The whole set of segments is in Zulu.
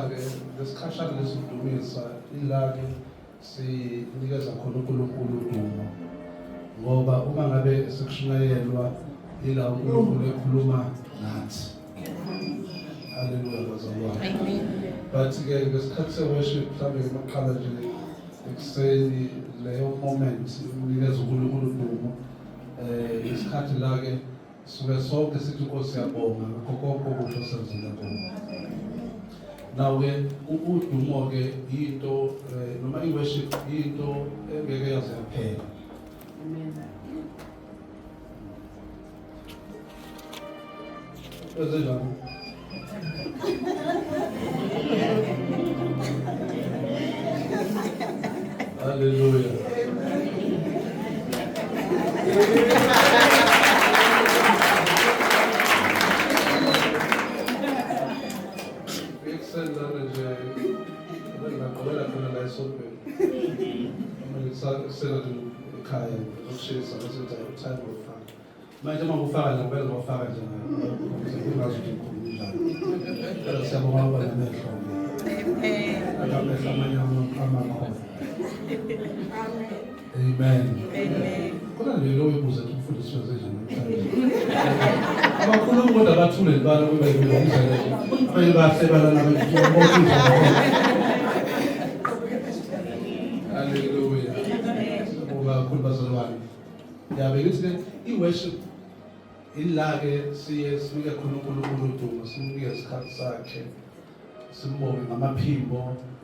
Kodwa-ke ngesikhashana lesidumisa ila-ke sinikeza khona uNkulunkulu udumo, ngoba uma ngabe sekushunyayelwa ila uNkulunkulu ekhuluma nathi. Haleluya bazalwane. But-ke ngesikhathi se-worship mhlawumbe maqala nje ekuseni leyo moment unikeza uNkulunkulu udumo, isikhathi la-ke suke sonke sithi Nkosi siyabonga ngakho konke ukuthi osenzile kubo. Now-ke udumo-ke into noma i-worship into engeke yaze yaphela. Kwenzenjani? Hallelujah. Eksendane nje ngaqobela khona la esontweni. Ngisela nje ekhaya ukushisa bese time ofaka. Manje uma ngifaka la ngibeza ngifaka nje ukuze kungazi ukuthi ngikhuluma njani. Siyabonga ukuba namehlo. Amehlo amanye amakhona. Amen. Kodwa lelo webuza ukuthi umfundisi wenzenjani namhlanje. Abakhuluma kodwa bathule libala kube yindlela. Abanye bahlebala nabanye. Hallelujah. Ngoba bazalwane. Yabe ukuthi i-worship ila-ke siye sinike khona uNkulunkulu udumo, sinike isikhathi sakhe, simbonge ngamaphimbo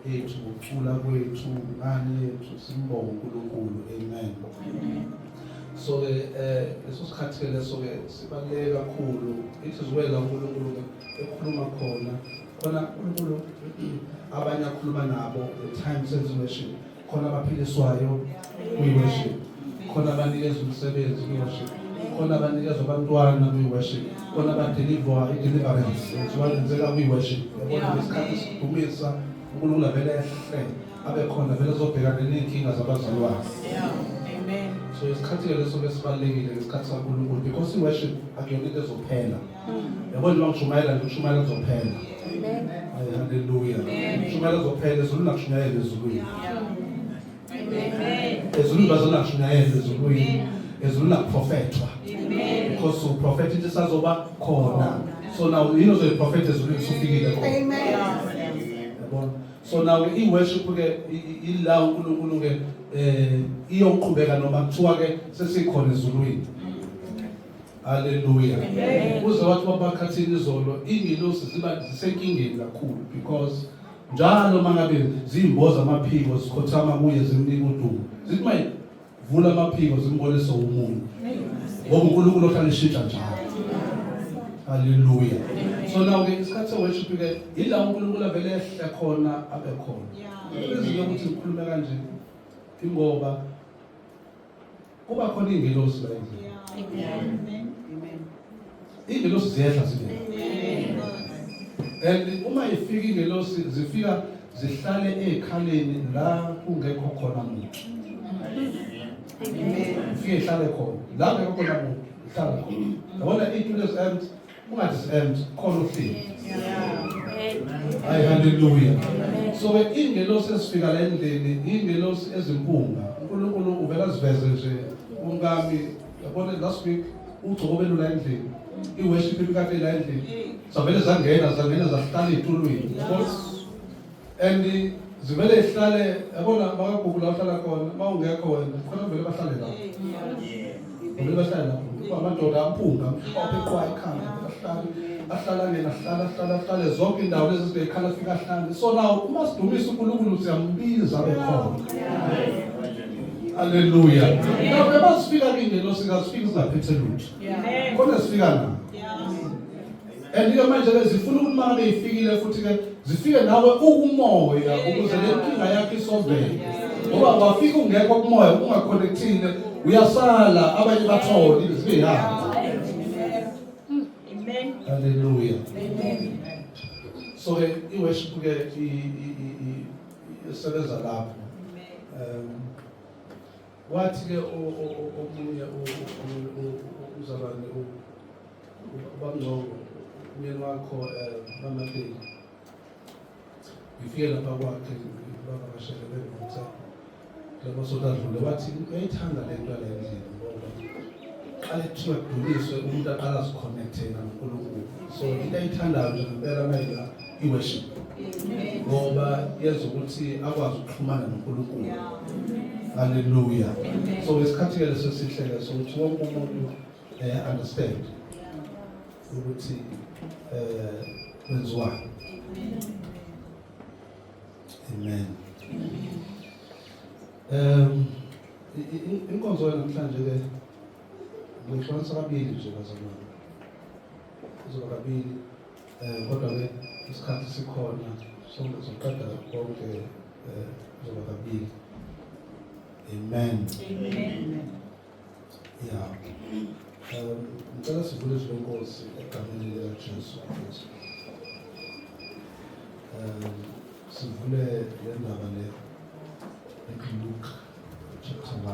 ethu, ngokucula kwethu, ngani yethu, simbonge uNkulunkulu. Amen. So-ke leso sikhathi-ke leso-ke sibaluleke kakhulu. Ithi ziwela uNkulunkulu ekhuluma khona uNkulunkulu abanye akhuluma nabo the time sense worship, khona abaphiliswayo kwi-worship, khona abanikeza umsebenzi kwi-worship, khona abanikezwa abantwana kwi-worship, khona abadeliverwa i-deliverance wenzeka kwi-worship. Yabona ngesikhathi sidumisa uNkulunkulu avele ehle abe khona vele azobhekana ney'nkinga zabazalwane. Amen. So isikhathi leso besibalulekile ngesikhathi saNkulunkulu because i-worship akuyona into ezophela. Yabona uma ngishumayela nje ukushumayela kuzophela. Hallelujah. Ukushumayela kuzophela, ezulu nakushunyayela ezulwini. Ezulu bazona kushunyayela ezulwini, ezulu nakuprofethwa. Because uprofetha into sazoba khona. So now yini ozoyiprofetha ezulwini sufikile khona. Yabona. So now i-worship-ke ila uNkulunkulu-ke iyoqhubeka noma kuthiwa-ke sesikhona ezulwini. Hallelujah. Uze wathi babakhathini izolo ingilosi ziba zisenkingeni kakhulu because njalo mangabe zimboza amaphiko zikhothama kuye zimnika udumo. Zithi maye vula amaphiko zimbonise umuntu. Ngoba uNkulunkulu ohlala eshintsha njalo. Hallelujah. So now-ke isikhathi se-worship-ke ila uNkulunkulu avele ehle khona abe khona. Izinto ukuthi ngikhulume kanje ingoba kuba khona ingelosi la endlini. Amen. Ingelosi ziyehla zivela. And uma ifika ingelosi zifika zihlale ekhaleni la kungekho khona umuntu. Amen. Ifike ihlale khona la kungekho khona umuntu, ihlala khona. Yabona itulo empty, ungathi empty khona uhleli. Hallelujah. So ingelosi esifika la endlini, ingelosi ezimpunga. uNkulunkulu uvela siveze nje unkami. Yabona last week uGcokobelo la endlini, i-worship ikade la endlini. Zavele zangena zahlala etulweni. And zivele ihlale, yabona bakagugu la uhlala khona, mawungekho wena, khona vele bahlale la. Vele bahlale la. Amadoda ampunga, mhlophe eqwa ekhanda, ahlala zonke indawo lezi zibekhala fika ahlale. So now uma sidumisa uNkulunkulu siyambiza abe khona. Hallelujah. Now beba sifika kwingelosi singazifika singaphethe lutho. Kodwa sifika na. And ke manje ke zifuna ukuthi mangabe ifikile futhi ke zifike nawe ukumoya ukuze le nkinga yakho isolveke. Ngoba wafika ungekho kumoya ungaconnectile uyasala abanye bathole zibe yahamba. Amen. Hallelujah. Amen. So i-worship ke isebenza lapho. Wathi ke omunye uzabane ubangqongo umyeni wakho bamabili befike lapha kwakhe bavakashele benotha labo sodadlule bathi uyayithanda le nto yale ndlela ngoba qale kuthiwa kuduliswe umuntu aqala aziconnecte noNkulunkulu. So into ayithandayo nje ngempela mayela i-worship ngoba yenza ukuthi akwazi ukuxhumana noNkulunkulu. Hallelujah. So isikhathi leso sihlele sokuthi wonke umuntu understand ukuthi kwenziwani. Amen. Inkonzo namhlanje ke ngihlanganisa kabili nje bazalwane. Izoba kabili kodwa ke isikhathi sikhona sonke soqeda konke izoba kabili. Amen. Amen. Yeah. Ngicela sivule izinkosi egameni likaJesu Kristu. Sivule le ndaba le eLuke chapter 1.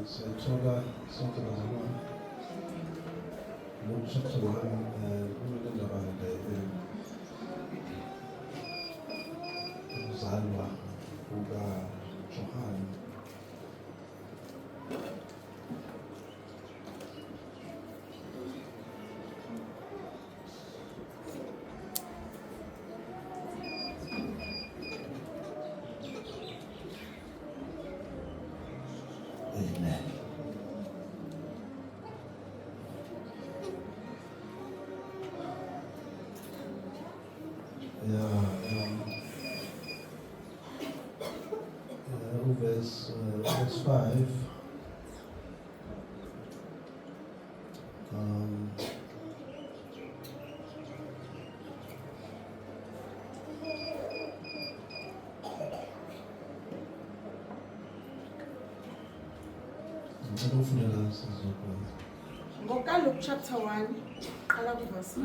Siyathola sonke bazalwane chapter 1 kumele ndaba le uzalwa kukaJohane. Amen. Verse 5. NgokaLuke chapter 1 qala verse 5.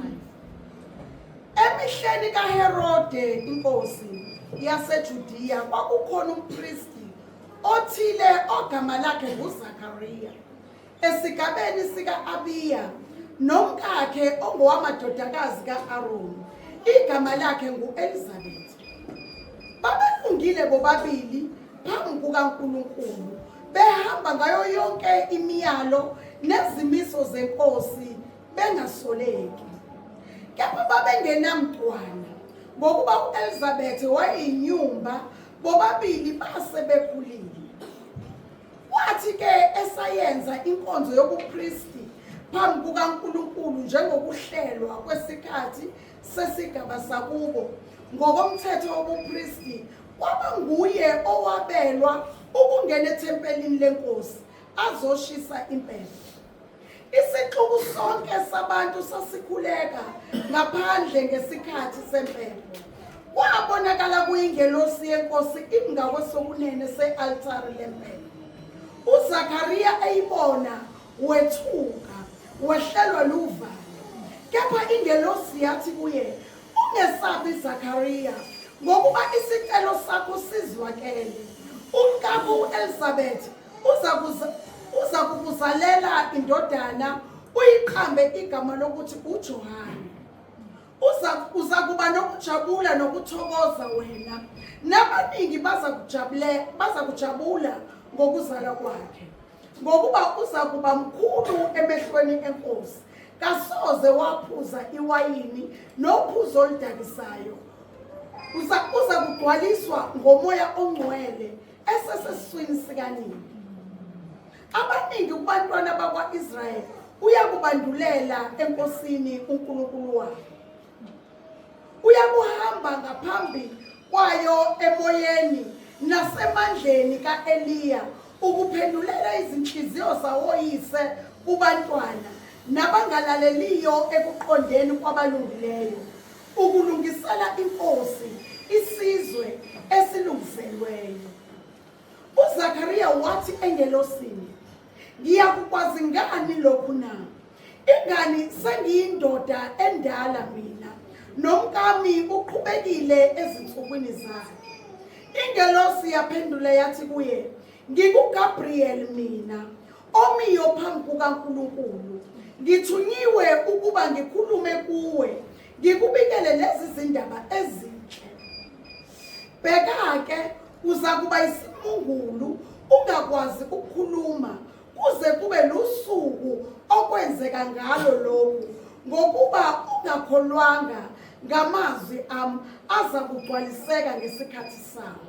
Emihleni kaHerode inkosi yaseJudiya kwakukhona umpristi othile ogama lakhe nguZakhariya esigabeni sika-Abiya nomkakhe ongowamadodakazi ka-Aroni igama lakhe ngu-Elizabeth. Babelungile bobabili phambi kukaNkulunkulu behamba ngayo yonke imiyalo nezimiso zenkosi bengasoleki. Kepha babengenamntwana ngokuba uElizabeth wayeyinyumba bobabili basebekhulile. Kwathi ke esayenza inkonzo yobupristi phambi kukaNkulunkulu njengokuhlelwa kwesikhathi sesigaba sakubo ngokomthetho wobupristi, kwaba nguye owabelwa ukungena ethempelini lenkosi azoshisa impela. Isixuku sonke sabantu sasikhuleka ngaphandle ngesikhathi sempepho. Kwabonakala kuyingelosi yenkosi ingakwesokunene se-altare lempepho. uZakhariya eyibona wethuka wehlelwa luvalo. Kepha ingelosi yathi kuye, ungesabi Zakhariya, ngokuba isicelo sakho sizwakele. Umkakho uElizabeth uza kukuzalela indodana, uyiqambe igama lokuthi uJohane. uza kuba nokujabula nokuthokoza wena. Nabaningi baza kujabula ngokuzala kwakhe. Ngokuba uza kuba mkhulu emehlweni enkosi. Kasoze waphuza iwayini nophuzo oludakisayo. Uza kugcwaliswa ngomoya ongcwele esesesiswini sikanini. Abaningi kubantwana bakwa-Israyeli uyakubandulela enkosini uNkulunkulu wabo. Uyakuhamba ngaphambi kwayo emoyeni nasemandleni ka-Eliya ukuphendulela izinhliziyo zawoyise kubantwana nabangalaleliyo ekuqondeni kwabalungileyo, ukulungisela inkosi isizwe esilungiselweyo. uZakhariya wathi engelosini, ngiyakukwazi ngani lokhu na? Ingani sengiyindoda endala mina, nomkami uqhubekile ezinsukwini zakhe. Ingelosi yaphendula yathi kuye, ngikuGabriel mina, omiyo phambi kukaNkulunkulu. Ngithunyiwe ukuba ngikhulume kuwe, ngikubikele lezi zindaba ezinhle. Bheka-ke, uza kuba isimungulu, ungakwazi ukukhuluma, kuze kube lusuku okwenzeka ngalo lokhu, ngokuba ungakholwanga ngamazwi ami aza kugcwaliseka ngesikhathi sawo.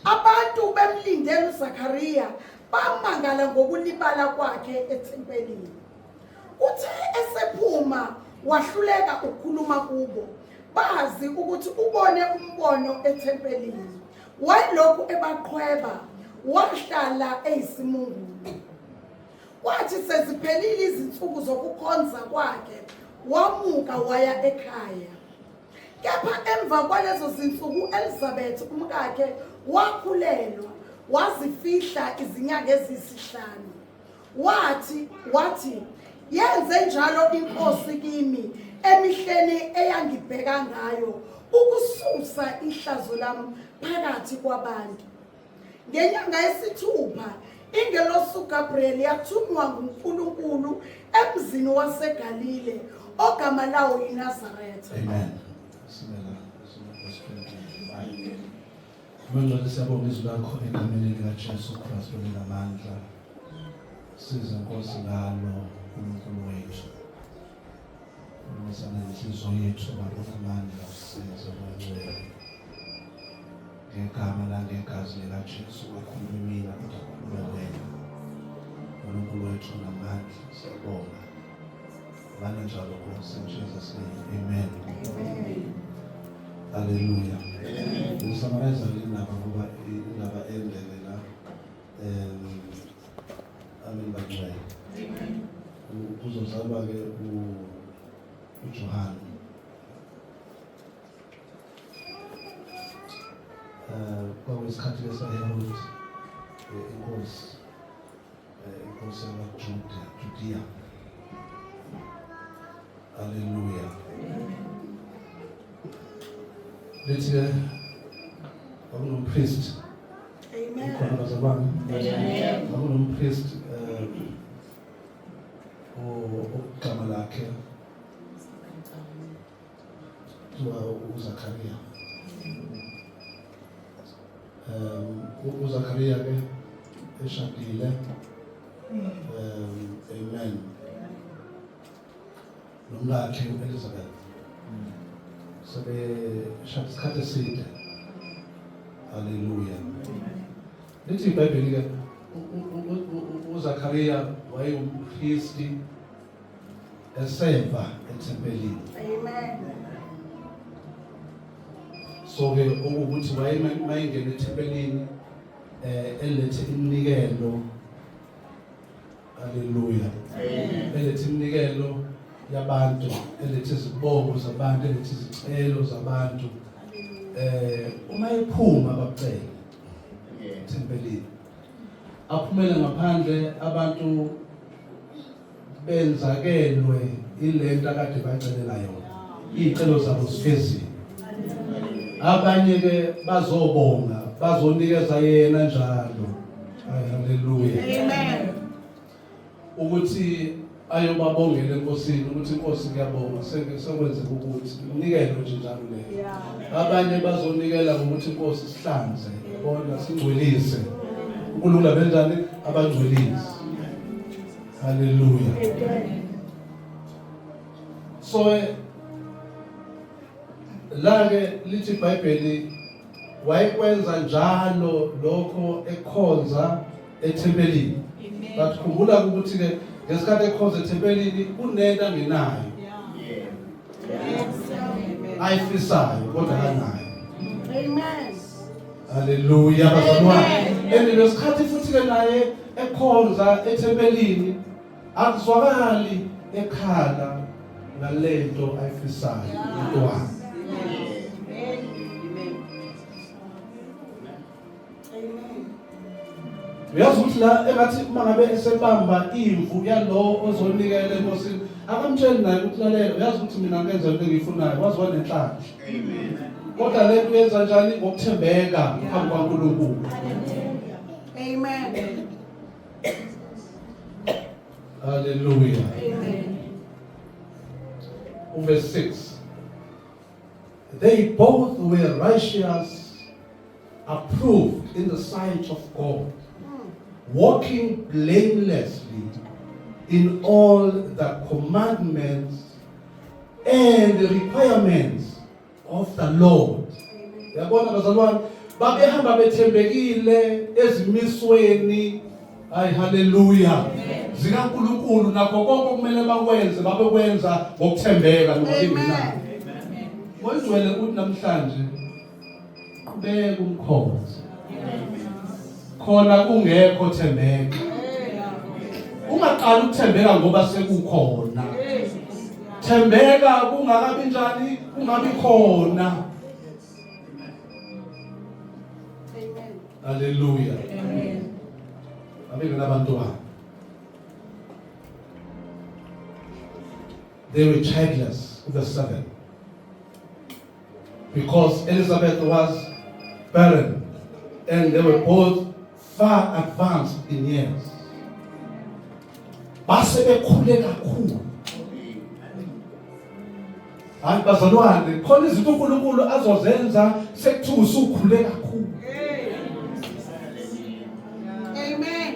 Abantu bemlindele uZakhariya bamangala ngokulibala kwakhe ethempelini. Uthe esephuma wahluleka ukukhuluma kubo, bazi ukuthi ubone umbono ethempelini. Wayelokhu ebaqhweba, wahlala eyisimungulu. Kwathi seziphelile izinsuku zokukhonza kwakhe, wamuka waya ekhaya. Kepha emva kwalezo zinsuku Elizabeth umkakhe wakhulelwa, wazifihla izinyanga eziyisihlanu. Wathi yenze njalo inkosi kimi emihleni eyangibheka ngayo, ukususa ihlazo lami phakathi kwabantu. Ngenyanga yesithupha ingelosi uGabriel yathunywa nguNkulunkulu emzini waseGalile ogama lawo yiNazaretha. Amen. Manje siyabonga izwi lakho egameni likaJesu Kristu linamandla. Siza Nkosi ngalo uNkulunkulu wethu. Unisana inhliziyo yethu ngokulamandla siza ngcwele. Ngegama langegazi likaJesu wakhuluma mina ukukhuluma wena. uNkulunkulu wethu namandla siyabonga. Bani njalo Nkosi Jesus name. Amen. Amen. Hallelujah. Ngisamariza indaba ngoba indaba endelela amen bakuye. Amen. Uzozalwa ke uJohn. Kwakuyisikhathi lesaHerod inkosi yabaJudiya. Hallelujah. Let's priest. Amen. Priest ogama lakhe uZakhariya. uZakhariya ke eshadile. Amen. Nomkakhe uElizabeth. Sebeshada isikhathi eside. Hallelujah. Lithi iBhayibheli ke uZakhariya wayengumpristi esemva ethempelini. Amen. So ke ukuthi mayengena ethempelini elethe iminikelo. Hallelujah. Elethe iminikelo yabantu, elethe izibongo zabantu, elethe izicelo zabantu. Uma ephuma abacela ethempelini, aphumele ngaphandle abantu benzakelwe ilento akade bacelela yona, izicelo zabo zifezile. Abanye ke bazobonga, bazonikeza yena njalo. Hallelujah. Amen. Ukuthi ayobabongela enkosini ukuthi inkosi ngiyabonga sekwenzeka ukuthi unikele nje njalo leyo. Abanye bazonikela ngokuthi inkosi sihlanze, yabona singcwelise. uNkulunkulu benjani abangcwelisi. Hallelujah. So la-ke lithi iBhayibheli wayekwenza njalo lokho ekhonza ethempelini. But khumbula ukuthi ke ngesikhathi ekhonza ethempelini kunento angenayo. Ayifisayo kodwa akanayo. Amen. Hallelujah bazalwane. Lesikhathi futhi ke naye ekhonza ethempelini akuzwakali ekhala ngalento ayifisayo intwana. Uyazi ukuthi la engathi uma ngabe esebamba imvu yalo ozonikela enkosini akamtsheli naye ukuthi lalela uyazi ukuthi mina ngenza into engiyifunayo wazi wanenhlanhla. Kodwa le nto yenza njani ngokuthembeka phambi kwaNkulunkulu. Amen. Hallelujah. Amen. Verse 6. They both were righteous, approved in the sight of God, walking blamelessly in all the commandments and the requirements of the Lord. Yabona bazalwane babehamba bethembekile ezimisweni. Ay hallelujah. ZikaNkulunkulu nakho konke okumele bakwenze babekwenza ngokuthembeka nokulingana. Ngojwele ukuthi namhlanje qhubeka umkhosi. Khona kungekho thembeka. Ungaqala ukuthembeka ngoba sekukhona. Thembeka kungakabi njani kungabi khona. Amen. Hallelujah. Amen. They were childless, verse 7. Because Elizabeth was barren and they were both far advanced in years. Base bekhule kakhulu. Hayi bazalwane, khona izinto uNkulunkulu azozenza sekuthiwa usukhule kakhulu. Amen.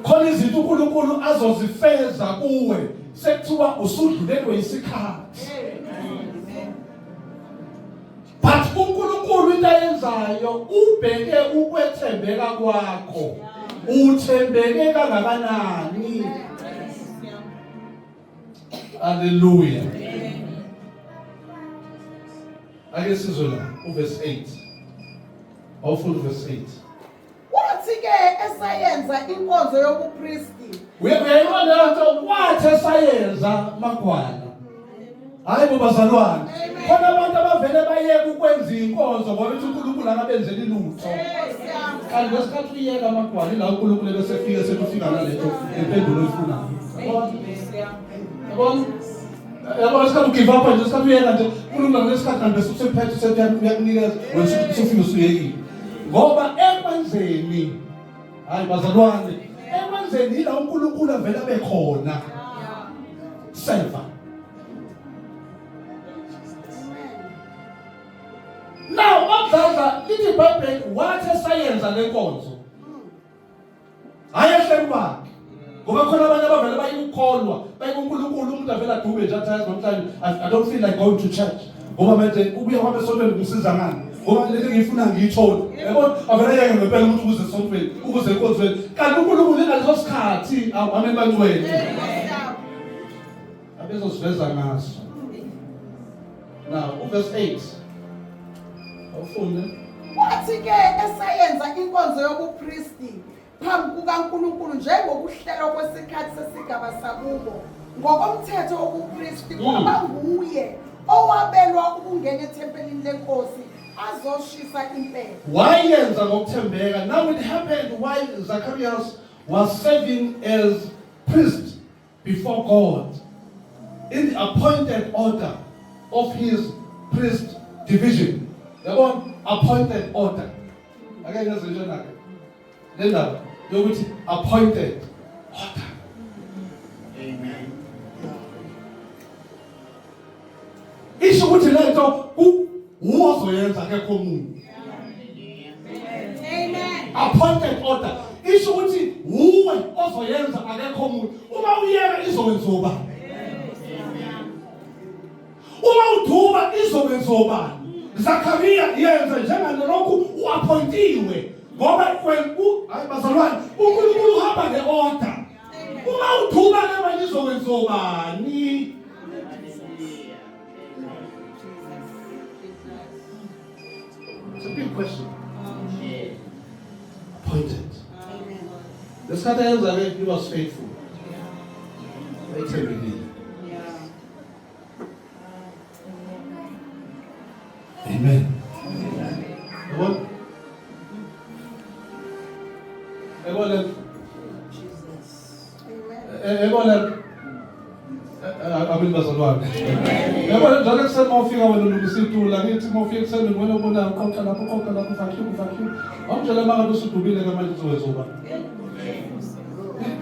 Khona izinto uNkulunkulu azozifeza kuwe sekuthiwa usudlulelwe isikhathi. But uNkulunkulu into ayenzayo ubheke ukwethembeka kwakho. Uthembeke kangakanani? Hallelujah. Ake sizwe la verse 8. Awufunda verse 8. Wathi ke esayenza inkonzo yobupristi. Uyayibona nto wathi esayenza magwana. Hayi bobazalwane. Khona abantu abavele bayeka ukwenza inkonzo ngoba uthi uNkulunkulu akabenzeli lutho. Kanti ngesikhathi uyeka amagwana la uNkulunkulu bese fika sekufika nalento impendulo oyifunayo. Yabona? Yabona isikhathi ugive up nje isikhathi uyeka nje uNkulunkulu ngesikhathi kanti bese usephethe uyakunikeza wena usufika usuyekile. Ngoba ekwenzeni hayi bazalwane ekwenzeni ila uNkulunkulu avela bekhona. Selva. Now observe lithi iBhayibheli wathi esayenza lenkonzo. Hayehle kwakhe. Ngoba khona abanye abavele bayikholwa, bayikuNkulunkulu umuntu avela dube nje athi namhlanje I don't feel like going to church. Ngoba manje ubuye kwame esontweni ngisiza ngani? Ngoba lento ngiyifuna ngiyithole. Yabona avele yeke ngempela umuntu ukuze esontweni, ukuze enkonzweni. Kanti uNkulunkulu ngaleso sikhathi amen bangcwele. Abezosiveza ngaso. Now verse 8. Awufunde. Wathi ke esayenza inkonzo yobupristi phambi kukaNkulunkulu njengokuhlelwa kwesikhathi sesigaba sakubo ngokomthetho wobupristi kwaba nguye owabelwa ukungena ethempelini lenkosi azoshisa impela. Wayenza ngokuthembeka. Now it happened while Zacharias was serving as priest before God in the appointed order of his priest division. Yabona appointed order. Ake ngizwe nje le ndaba yokuthi appointed order. Amen. umthetho uwozoyenza akekho umuntu. Amen. Appointed order. Isho ukuthi uwe ozoyenza akekho umuntu. Uma uyeka izokwenza ubani? Uma uduba izokwenza ubani? Zakaria yenza njengalokhu uappointiwe. Ngoba hayi bazalwane, uNkulunkulu uhamba ngeorder. Uma uduba ke izokwenza ubani? It's a big question. Appointed. Lesikhathi ayenza ke he was faithful. Ethembekile. Amen. Yabona? Yabona amin bazalwane. Yabona njalo kusema ufika wena ulungisa itula ngithi mawufika kuseni wena ubona uqoqa lapho vacuum. Awujela manje usudubile ke manje uzowenza.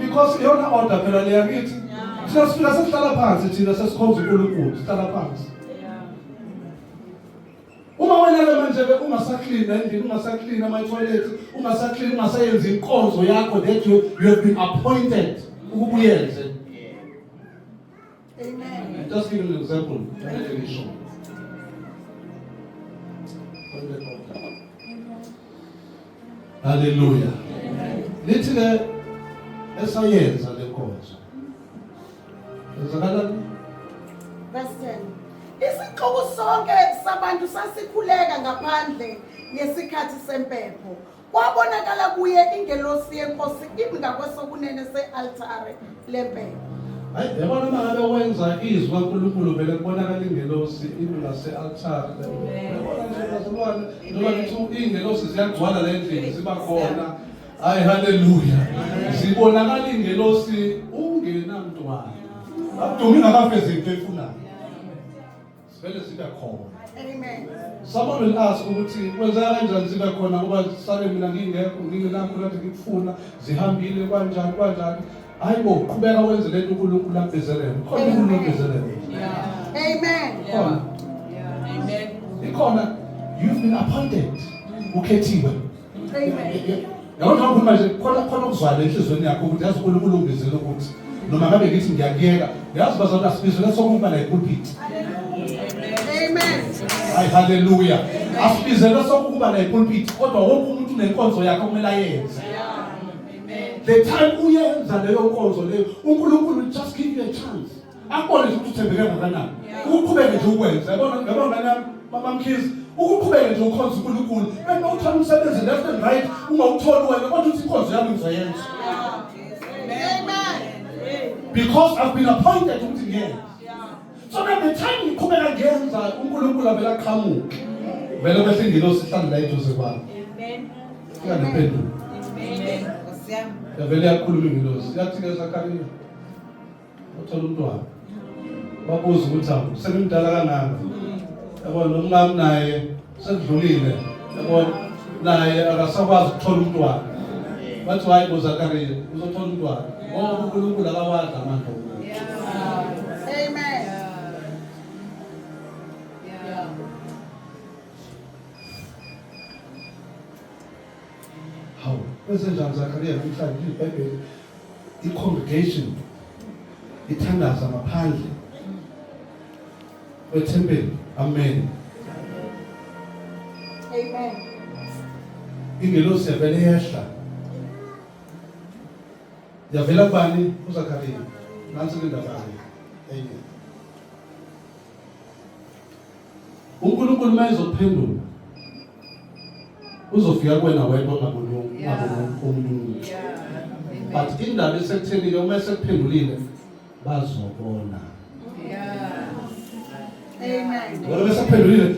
Because yona order phela leya ngithi sesifika sesihlala phansi thina sesikhonza uNkulunkulu sihlala phansi. Uma wena ke manje ke ungasaclean endini ungasaclean ama-toilet ungasaclean ungasayenza inkonzo yakho that you have been appointed ukubuyenze. Amen. Just give an example. Hallelujah. Lithi ke esayenza lenkonzo. Ezakalani? Verse 10. Isixuku sonke sabantu sasikhuleka ngaphandle ngesikhathi sempepho. Kwabonakala kuye ingelosi yenkosi imi ngakwesokunene se-altare lempepho. Hayi yabona mangabe wenza izwi kaNkulunkulu vele kubonakala ingelosi imi ngase-altare. Yabona nje bazalwane noma ngithi ingelosi ziyagcwala la endlini ziba khona. Hayi haleluya. Sibonakala ingelosi ungenamntwana. Abudumi ngakafeze into efunayo. Vele sibe khona. Amen. Someone will ask ukuthi kwenzeka kanjani sibe khona ngoba sale mina ngingekho ngingenakho lapho ngikufuna zihambile kanjani. Hayi bo qhubeka wenze lento uNkulunkulu ambezelele. Khona uNkulunkulu ambezelele. Amen. Khona. Amen. Ikhona you've been appointed. Ukhethiwe. Amen. Yabona ukuthi manje khona ukuzwala enhlizweni yakho ukuthi yazi uNkulunkulu umbizele ukuthi noma ngabe ngithi ngiyakuyeka yazi bazalwane asibizele sokuba la epulpit. Amen. Hayi haleluya. Asibizele sokuba la epulpit kodwa wonke umuntu unenkonzo yakhe okumele ayenze. The time uyenza leyo nkonzo leyo uNkulunkulu just give you a chance. Akubone ukuthi uthembeke kangakanani. Ukuqhubeke nje ukwenza. Yabona ngani mama Mkhizi ukuqhubeke nje ukhonza uNkulunkulu. Bese uthola umsebenzi left and right ungawutholi wena kodwa uthi inkonzo yami ngizoyenza. Amen. Because I've been appointed ukuthi ngiyenze. So that the time ngiqhubeka ngiyenza uNkulunkulu avela qhamuke. Vele bese ngilosi sihlala la eduze kwami. Amen. Ngiyaphendula. Amen. Yavele yakhuluma ingilosi. Yathi ke Zakaria uthola umntwana. Babuza ukuthi awu selimdala kangaka. Yabona umngami naye sekudlulile. Yabona naye akasakwazi ukuthola umntwana. Bathi hayi bo Zakaria uzothola umntwana. Ngoba uNkulunkulu akawadla amandla okuwo. Amen. How? Kwenzenjani Zakaria namhlanje iBhayibheli i-congregation ithandaza ngaphandle kwethempeli. Amen. Amen. Ingelosi yavele yehla. Yavela kubani? uZakaria. Nansi indaba yakhe. Amen. uNkulunkulu mayezophendula uzofika kuwena wedwa ungaboni omunye. But indaba esekutheni uma esekuphendulile bazobona. Amen. Ngoba besephendulile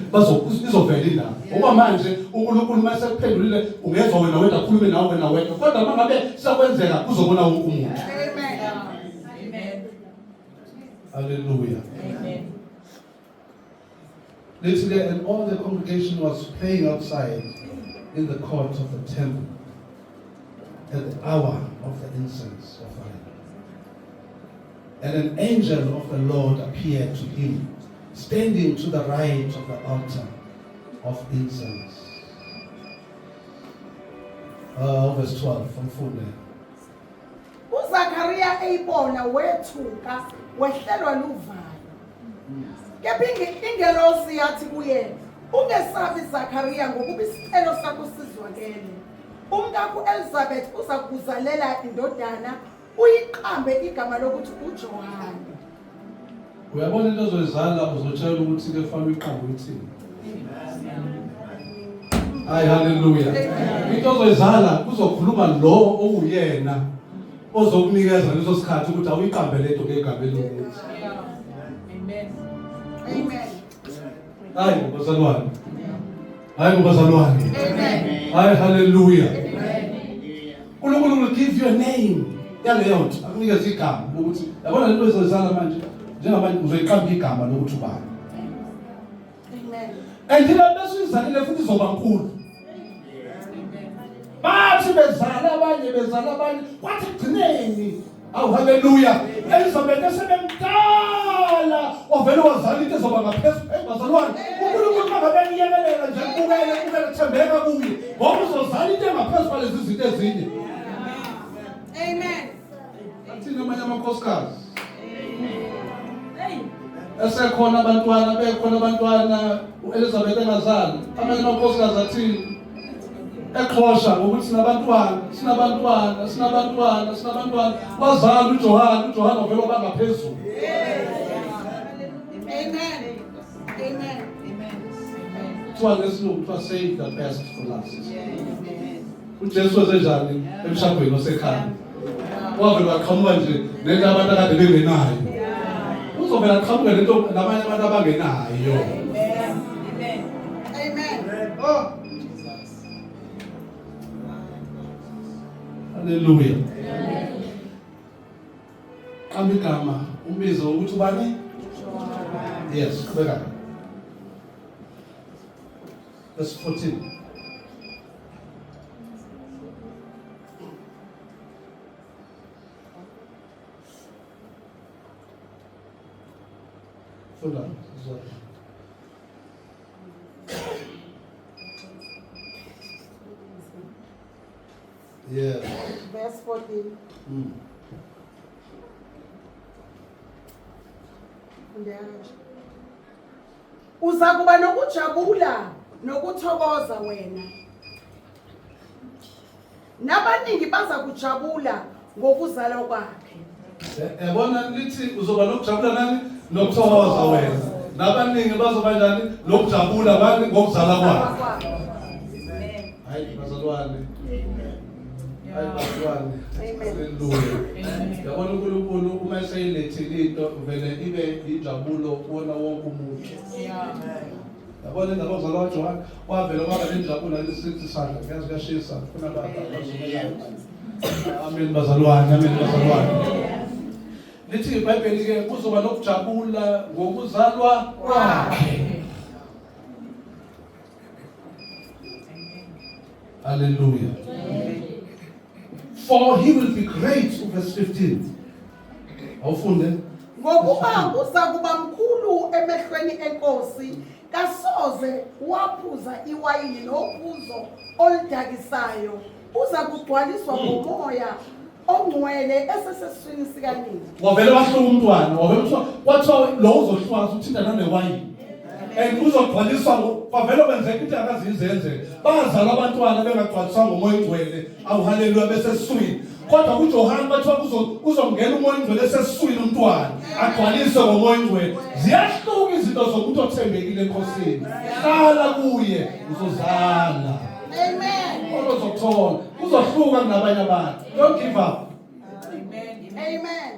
izovela indaba. Ngoba manje uNkulunkulu uma esekuphendulile ungezwa wena wedwa akhulume nawe wena wedwa. Kodwa uma ngabe siyakwenzeka kuzobona wonke umuntu. Amen. Amen. Hallelujah. Amen. Literally, and all the congregation was playing outside in the court of the temple at the hour of the incense offering. And an angel of the Lord appeared to him standing to the right of the altar of incense. Verse 12 from Fuller. uZakhariya eyibona wethuka wehlelwa luvalo. Kepha ingelosi yathi kuye, ungesabi Zakhariya ngokuba isicelo sakho sizwakele. Umkakho Elizabeth uza kuzalela indodana, uyiqambe igama lokuthi uJohane. Uyabona into ozoyizala uzotshela ukuthi ke fanele uyiqambe uthini. Hayi haleluya. Into ozoyizala kuzokhuluma lo okuyena ozokunikeza leso sikhathi ukuthi awuyiqambe lento ngegama lokuthi. Amen. Hayi ngobazalwane. Hayi ngobazalwane. Amen. Hayi haleluya. uNkulunkulu will give you a name. Yaleyo nto akunikeza igama lokuthi yabona lento ezoyizala manje njengamanje uzoyiqamba igama lokuthi ubani. Amen. Andina bese izalile futhi izoba nkulu. Bathi bezala abanye kwathi gcineni awu haleluya Elizabeth esebemdala wavele wazala into ezoba ngaphezulu bazalwane uNkulunkulu mangabe niyekelela nje ukubukela thembeka kuye ngoba uzozala into engaphezulu kwalezi zinto ezinye. Amen. Athina amanye amakhosikazi esekhona abantwana bekhona abantwana uElizabeth engazali amanye amakhosikazi athini exhosha ngokuthi sinabantwana bazala uJohane wavele bangaphezulu. Amen. Amen. Kuthiwa ngesilungu kuthiwa save the best for last. uJesu wenzenjani emshadweni osekhaya wavele waqhamuka nje nento abantu akade bengenayo uzovela aqhamuke nento nabanye abantu abangenayo. Amen. Oh haleluya. Qamba igama umbizo ukuthi ubani? Yes, qhubeka. Verse 14. Funda. Yeah. Verse 14. Uza kuba nokujabula nokuthokoza wena. Nabaningi baza kujabula ngokuzalwa kwakhe. Yabona lithi uzoba nokujabula nani? Nokuthokoza wena. Nabaningi bazoba njani? Nokujabula bani ngokuzala kwakhe. Hayi bazalwane. Hayi bazalwane. Haleluya. Yabona uNkulunkulu uma eseyilethile into vele ibe injabulo kuona wonke umuntu. Yabona indaba yokuzalwa kaJohane wavela kwaba nenjabulo lesithi sandla kuyazi kuyashisa khona bazomelana. Amen bazalwane, amen bazalwane. Lithi iBhayibheli ke kuzoba nokujabula ngokuzalwa kwakhe. Hallelujah. For he will be great, verse 15. Awufunde. Ngokuba uzakuba mkhulu emehlweni enkosi, kasoze waphuza iwayini nophuzo oludakisayo. Uza kugcwaliswa ngomoya ongcwele eseseswini sikanini. Wavele wahluka umntwana, wavele kwathiwa lo uzohlwaza uthinta nanewayini. And uzogcwaliswa kwavele kwenzeka into akazizenze. Bazala abantwana bengagcwaliswa ngomoya ongcwele. Awu haleluya beseswini. Kodwa kuJohane bathiwa uzongena umoya ongcwele eseswini umntwana. Agcwaliswe ngomoya ongcwele. Ziyahluka izinto zokuthi othembekile enkosini. Hlala kuye uzozala. Amen. Uzothola. Uzohluka kunabanye abantu. Don't give up. Amen. Amen.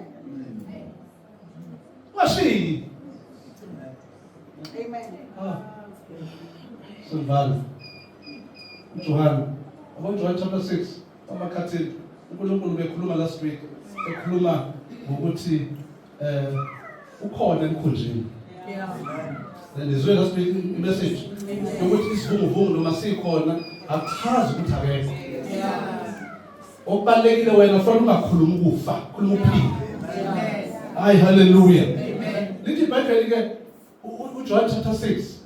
Washiyi. Amen. Silvana. uJohane. John chapter 6. Amakhathini. uNkulunkulu bekhuluma last week. Ekhuluma ngokuthi ukhona emkhunjini. Nizwe last week message. Ukuthi isivunguvungu noma sikhona akuchazi ukuthi akekho. Okubalekile wena ufuna ungakhuluma ukufa, khuluma uphila. Hayi haleluya. Lithi iBhayibheli ke John chapter 6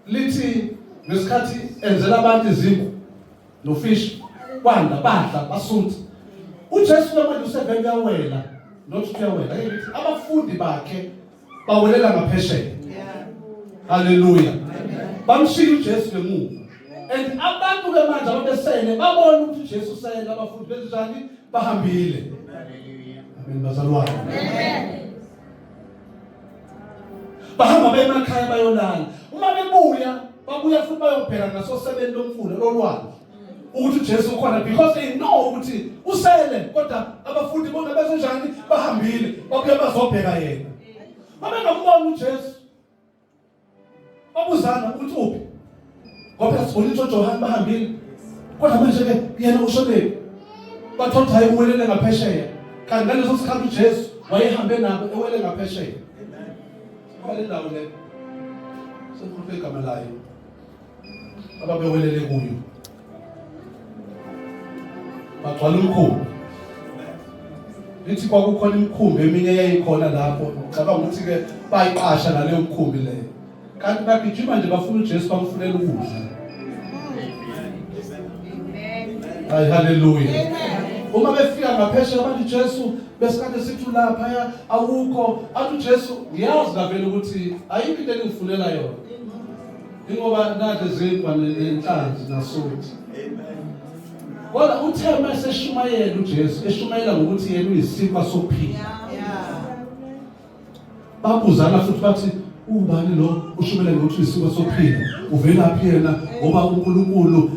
lithi ngesikhathi enzela abantu izinto nofish kwanda badla basutha uJesu manje usevele uyawela not kuyawela ngithi abafundi bakhe bawelela ngaphesheya haleluya bamshiya uJesu ngemuva and abantu ke manje ababesele babona ukuthi uJesu usele abafundi bezijani bahambile amen bazalwane bahamba bemakhaya bayolala uma bebuya babuya futhi bayobheka ngaso 7 lomfula lolwandle ukuthi uJesu ukhona because they know ukuthi usele kodwa abafundi bona besenjani bahambile babuya bazobheka yena babengambona uJesu babuzana ukuthi uphi ngoba sibona uJohn bahambile kodwa manje ke yena ushonele bathola hayi uwelele ngaphesheya kanti ngaleso sikhathi uJesu wayehambe nabo ewele ngaphesheya kwale ndawo le sekukhuleka igama layo ababewelele kuyo bagcwala umkhumbi lithi kwakukhona imkhumbi eminye yayikhona lapho ngicabanga ukuthi ke bayiqasha naleyo mkhumbi leyo kanti bagijima nje bafuna uJesu bamfunela ukudla ayi haleluya uma befika ngaphesheya abantu uJesu besikade sithi lapha awukho athi uJesu ngiyazi ngavela ukuthi ayikho into engifunela yona ingoba nade zinkwa nenhlanzi nasuthi kodwa uthema eseshumayela uJesu eshumayela ngokuthi yena uyisikhwa sokuphila babuzana futhi bathi ubani lo ushumela ngokuthi uyisikhwa sokuphila uvelaphi yena ngoba uNkulunkulu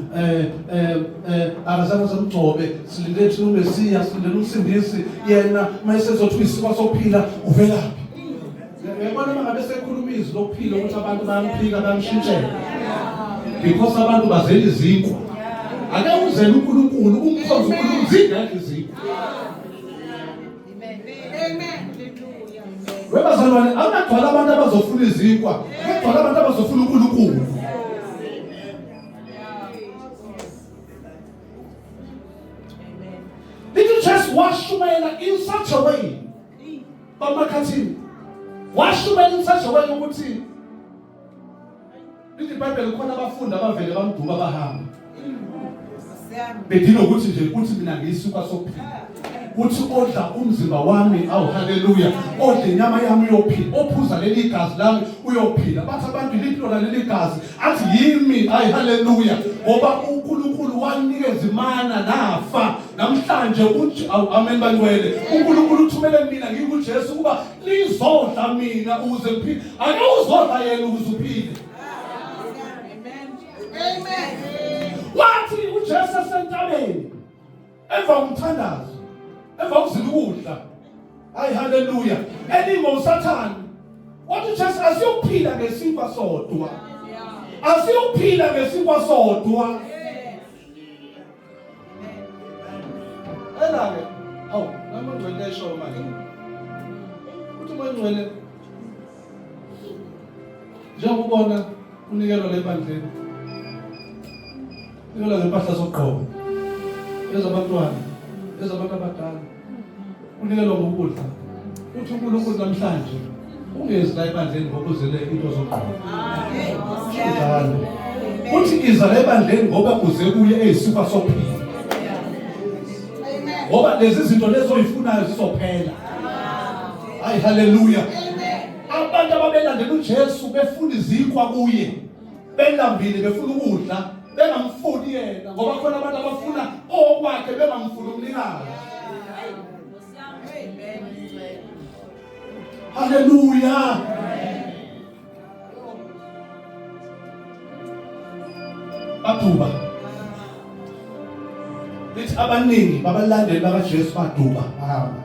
akazange zamgcobe silinde thi uMesiya silinde umsindisi yena mayesezothi uyisikhwa sokuphila uvelaphi yabona mangabe sekhuluma izwi lokuphila ukuthi abantu bayamphika bayamshintshela because abantu bazela izinkwa ake uzele uNkulunkulu umkhonzo uNkulunkulu zingekho izinkwa amen webazalwane akugcwala abantu abazofuna izinkwa akugcwala abantu abazofuna uNkulunkulu did you just washumayela in such a way bamakhathini washumayela in such a way ukuthi lithi iBhayibheli khona abafundi abavele bamduma bahamba bedinga ukuthi nje ukuthi mina ngiyisuka sokuphila uthi odla umzimba wami awu haleluya odla inyama yami uyophila ophuza leli gazi lami uyophila bathi abantu liphilo leli gazi athi yimi ayi haleluya ngoba uNkulunkulu wanikeza imana nafa namhlanje uthi amen bangcwele uNkulunkulu uthumele mina ngikuJesu kuba lizodla mina ukuze ngiphile ake uzodla yena ukuze uphile amen wathi uJesu esentabeni emva umthandazo emva ukuzila ukudla hayi haleluya elingo usathane wathi uJesu asiyophila ngesinkwa sodwa asiyophila ngesinkwa sodwa elake awu namangcwele esho manje uthi mangcwele njengoba unikelwa lebandleni nikelwa ngempahla zokugqoka ezabantwana ezabantu abadala unikelwa ngokudla uthi uNkulunkulu namhlanje ungezi la ebandleni ngokuzele into zokugqoka uthi iza la ebandleni ngoba kuze kuye eyisikhwa sokuphila ngoba lezi zinto lezo oyifunayo zizophela hayi haleluya abantu ababelandela uJesu befuna izikhwa kuye belambile befuna ukudla bengamfuni yena ngoba khona abantu abafuna okwakhe bengamfuni umnikazi haleluya baduba lithi abaningi babalandeli bakaJesu baduba bahamba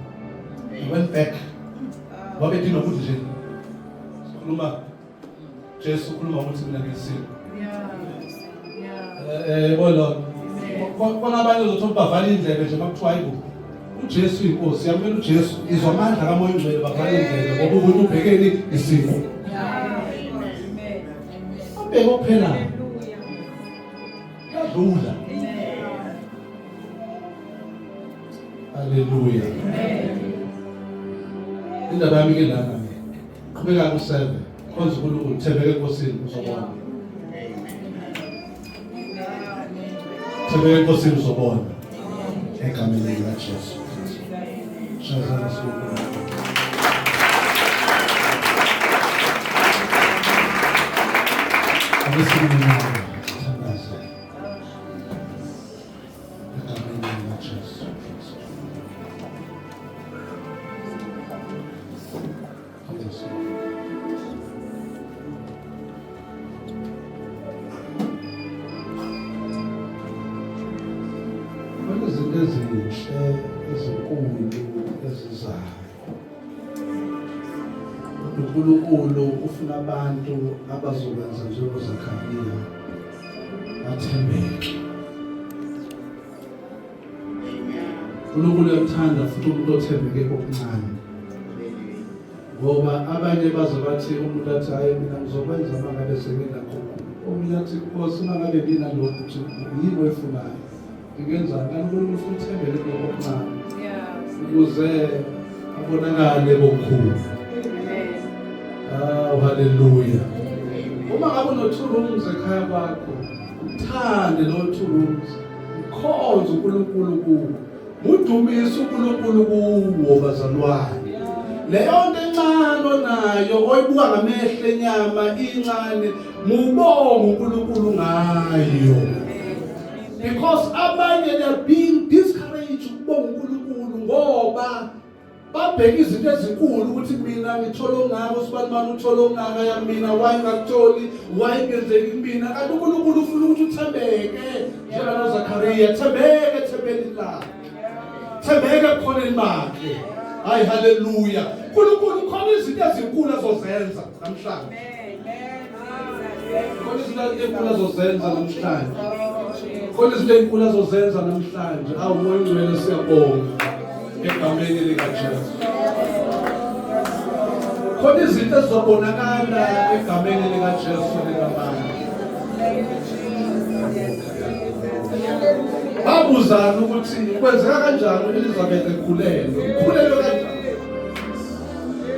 they went back wabedinga ukuthi nje sikhuluma Jesu ukhuluma ukuthi mina ngisini bolo kona abanye uzothola bavala indlebe nje bakuthiwa hayibo uJesu inkosi yamela uJesu izwa amandla kaMoya Ngcwele bavala indlebe ngoba umuntu ubhekeni isifo abheke kuphela yadlula haleluya indaba yami ke lana qhubeka ku7 khonza uNkulunkulu, thembeke enkosini uzobona. Thembeke enkosini uzobona. Egameni likaJesu. Shazana sibukhulu. Abesimini thandaza. Egameni likaJesu. Izinto ezinhle ezinkulu ezizayo. uNkulunkulu ufuna abantu abazokwenza njengoZakhariya bathembeke. uNkulunkulu uyamthanda futhi umuntu othembeke okuncane. Ngoba abanye baze bathi umuntu athi hayi mina ngizokwenza mangabe sengilakho. Omunye athi Nkosi mangabe nginalokho yini oyifunayo. Ngenzani uNkulunkulu futhi uthembele lokho okuncane. Ukuze abonakale bokukhulu. Hallelujah. Uma ngabe uno-2 rooms ekhaya kwakho, uthande lo-2 rooms. Ukhonze uNkulunkulu kuwo. Mudumise uNkulunkulu kuwo bazalwane. Leyo nto encane onayo oyibuka ngamehlo enyama incane, mubonge uNkulunkulu ngayo. Because abanye they are being discouraged ukubonga uNkulunkulu ngoba babheka izinto ezinkulu ukuthi mina ngithola ongako sibanibani uthola ongaka yamina wayingakutholi wayingenzeki kumina kanti uNkulunkulu ufuna ukuthi uthembeke njengalo Zakhariya thembeke thembeni lakhe thembeke khona bakhe. Hayi haleluya. uNkulunkulu khona izinto ezinkulu azozenza namhlanje. Khona izinto ezinkulu azozenza namhlanje. Khona izinto ezinkulu azozenza namhlanje. Awu moya ngcwele siyabonga. Egameni likaJesu. Khona izinto ezizobonakala egameni likaJesu likamandla. Babuzana ukuthi kwenzeka kanjani uElizabeth ekhulelwe. Ukhulelwe kanjani?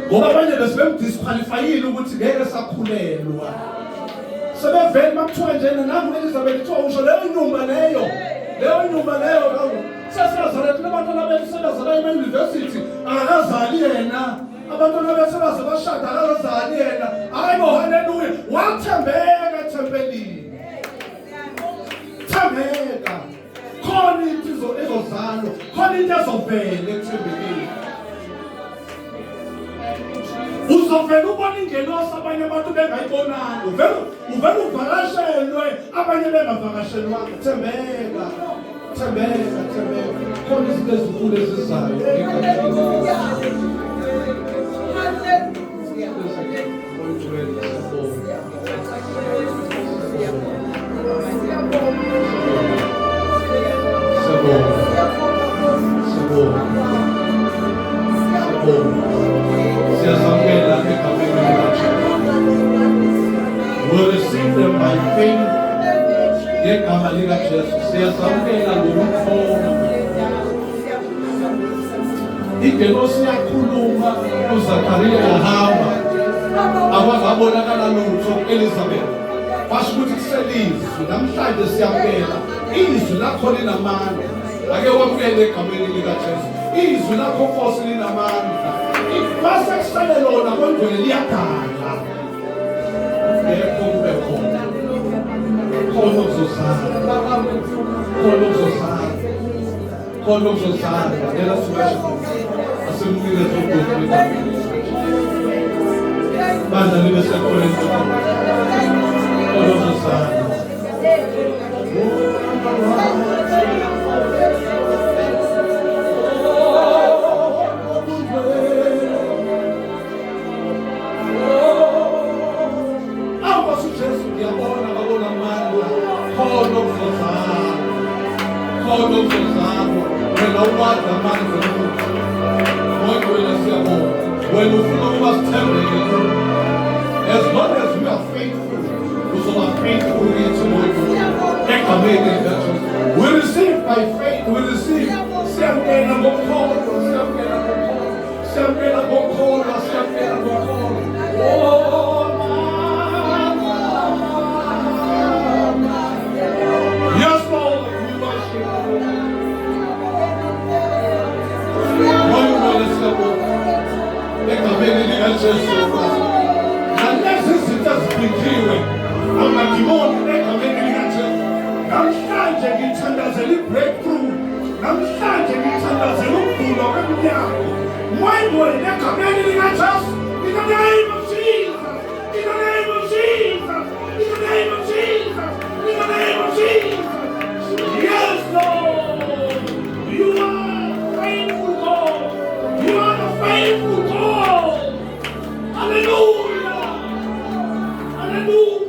Ngoba abanye besebemdisqualifyile ukuthi ngeke sakhulelwa. Sebevele bakuthiwa njena nangu uElizabeth kuthiwa usho leyo nyumba leyo. Leyo nyumba leyo sesazalwa abantwana bethu sebazalwa ema-university akakazali yena. Abantwana bethu bazabashada akakazali yena. Hayi bo haleluya. Wathembeka thempelini. Thembeka. Khona into ezozalwa. Khona into ezovela ekuthembekeni. Uzovela ubona ingelosi abanye abantu bengayibonanga. Uvela uvakashelwe abanye bengavakashelwanga. Thembeka. Thembeka, thembeka. Khona izinto ezinkulu ezizayo. Siyazamukela egameni likaJesu. We receive them by faith. Ngegama likaJesu siyazamukela ngokukholwa. Ingelosi yakhuluma uZakhariya yahamba. Akwazabonakala lutho Elizabeth. Basho ukuthi kuselizwi namhlanje siyamukela. Izwi lakho linamandla. Ake wamukele egameni likaJesu. Izwi lakho Nkosi linamandla. Base kusele lona kodwa liyadala. Ngekho kube khona. Khona uzosala. Khona uzosala. Khona uzosala. Ngela siwasho. Asemukile zokuthi. Banda libe sekhona. Khona uzosala. As long as we are faithful, we are faithful into we receive by faith, we receive. Oh ngithandazela i-breakthrough. Namhlanje ngithandazela ukuvulwa kweminyango. Moyeni egameni likaJesu. In the name of Jesus. In the name of Jesus. In the name of Jesus. In the name of Jesus. Yes, Lord. You are faithful God. You are the faithful God. Hallelujah. Hallelujah.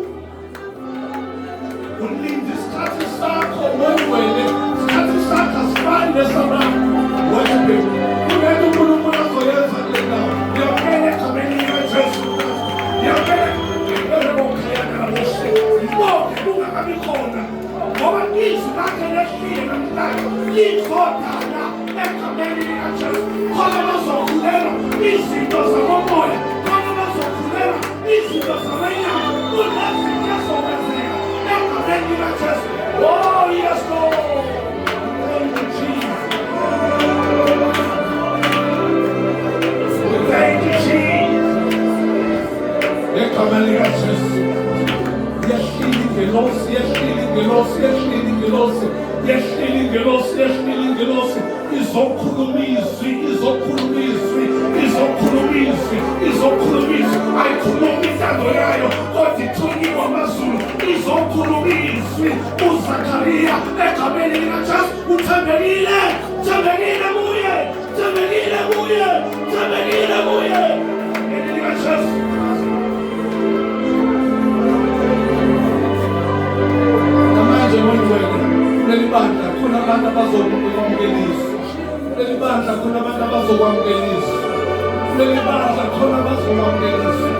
Ulinde isikhathi sakho moyeni. Isikhathi sakho asifani nesamanye. Worship. Kunento uNkulunkulu azoyenza kule ndawo. Ngiyabonga egameni likaJesu. Ngiyabonga ngempela bokhayana naboshe. Bonke kungabi khona. Ngoba izwi lakhe lehlile namhlanje. Likhona egameni likaJesu. Khona bazokhulelwa izinto zamomoya. Khona bazokhulelwa izinto zamanyama. Kunezinto ezokwenzeka egameni likaJesu. Oh, yes, Lord. Thank you, Jesus. Thank you, Jesus. Egameni likaJesu. Yehlile ingelosi, yehlile ingelosi, yehlile ingelosi, yehlile ingelosi, yehlile ingelosi. Izokhuluma izwi, izokhuluma izwi, izokhuluma izwi, izokhuluma izwi. Ayikhuluma intando yayo, kodwa ithunyiwe amazulu. Izokhuluma izwi. uZakhariya egameni likaJesu uthembekile, thembekile kuye, thembekile kuye, thembekile kuye. Egameni likaJesu. Namanje moyeni leli bandla khona abantu abazokwamukeliswa. Leli bandla khona abantu abazokwamukeliswa. Leli bandla khona abazokwamukeliswa.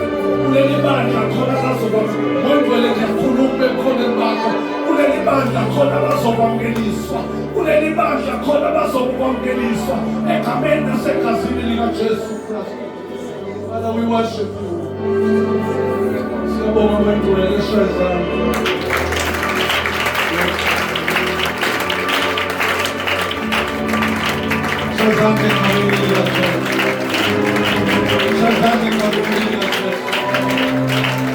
Leli bandla khona abazokwamukeliswa. Moyeni ngiyakhuluma ekhoneni bakho. Kuleli bandla khona abazokwamukeliswa. Kuleli bandla khona abazokwamukeliswa. Egameni nasegazini likaJesu Kristu. Father, we worship you. Siyabonga moyeni lesizwe. Shazambe kabili ya Yesu. Shazambe kabili ya Yesu.